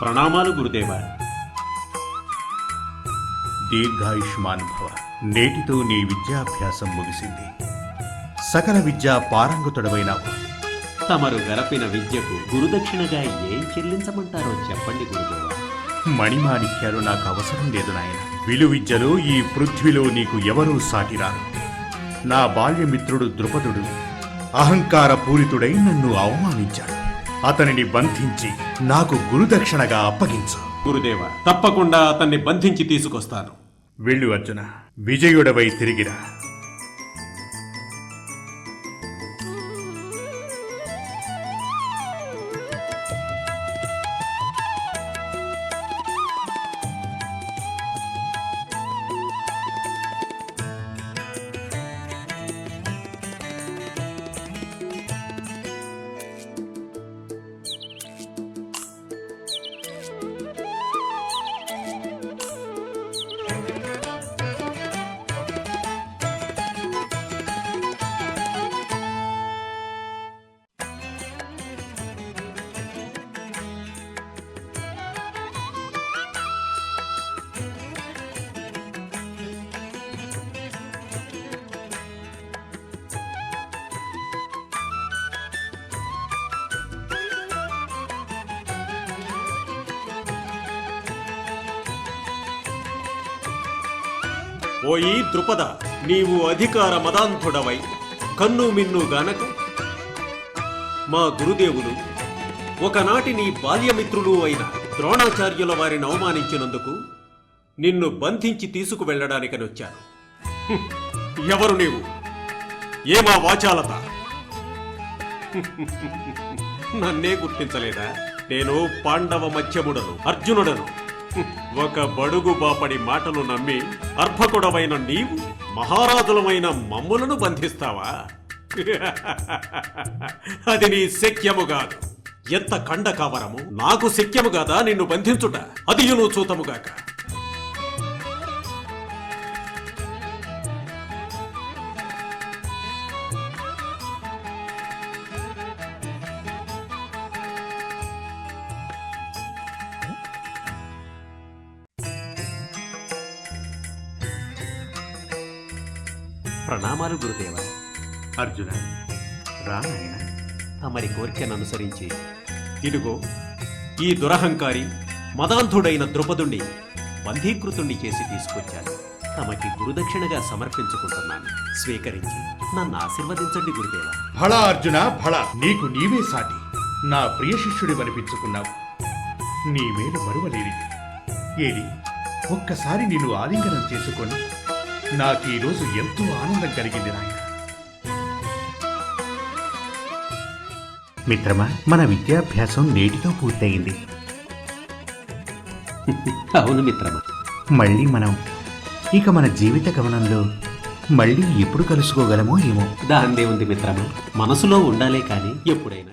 ప్రణామాలు గురుదేవా. దీర్ఘాయుష్మాన్ భవ. నేటితో నీ విద్యాభ్యాసం ముగిసింది. సకల విద్యా పారంగతుడవైనావు. తమరు గరపిన విద్యకు గురుదక్షిణగా ఏం చెల్లించమంటారో చెప్పండి గురుదేవా. మణిమాణిక్యాలు నాకు అవసరం లేదు నాయన. విలు విద్యలో ఈ పృథ్వీలో నీకు ఎవరూ సాటిరారు. నా బాల్యమిత్రుడు ద్రుపదుడు అహంకార పూరితుడై నన్ను అవమానించాడు. అతనిని బంధించి నాకు గురుదక్షిణగా అప్పగించు. గురుదేవా, తప్పకుండా అతన్ని బంధించి తీసుకొస్తాను. వెళ్ళు అర్జున, విజయుడవై తిరిగిరా. ఓయి ద్రుపద, నీవు అధికార మదాంధుడవై కన్ను మిన్ను గానక మా గురుదేవులు ఒకనాటి నీ బాల్యమిత్రులు అయిన ద్రోణాచార్యుల వారిని అవమానించినందుకు నిన్ను బంధించి తీసుకువెళ్లడానికని వచ్చాను. ఎవరు నీవు? ఏమా వాచాలత? నన్నే గుర్తించలేదా? నేను పాండవ మధ్యముడను, అర్జునుడను. ఒక బడుగు బాపడి మాటలు నమ్మి అర్భకుడవైన నీవు మహారాజులమైన మమ్ములను బంధిస్తావా? అది నీ శక్యము కాదు. ఎంత కండ కావరము! నాకు శక్యము కాదా నిన్ను బంధించుట? అది నువ్వు చూతముగాక. ప్రణామాలు గురుదేవా. అర్జున, రా నాయన. తమరి కోరికను అనుసరించి ఇదిగో ఈ దురహంకారి మదాంధుడైన ద్రుపదుణ్ణి బంధీకృతుణ్ణి చేసి తీసుకొచ్చాను. తమకి గురుదక్షిణగా సమర్పించుకుంటున్నాను. స్వీకరించి నన్ను ఆశీర్వదించండి గురుదేవా. భళ అర్జున, భళ. నీకు నీవే సాటి. నా ప్రియ శిష్యుడి వనిపించుకున్నావు. నీ మేలు మరువలేనిది. ఏది, ఒక్కసారి నిన్ను ఆలింగనం చేసుకొని నాకు ఈరోజు ఎంతో ఆనందం కలిగింది నాయన. మిత్రమా, మన విద్యాభ్యాసం నేటితో పూర్తయింది. అవును మిత్రమా. మళ్ళీ మనం ఇక మన జీవిత గమనంలో మళ్ళీ ఎప్పుడు కలుసుకోగలమో ఏమో. దాందే ఉంది మిత్రమా. మనసులో ఉండాలే కానీ ఎప్పుడైనా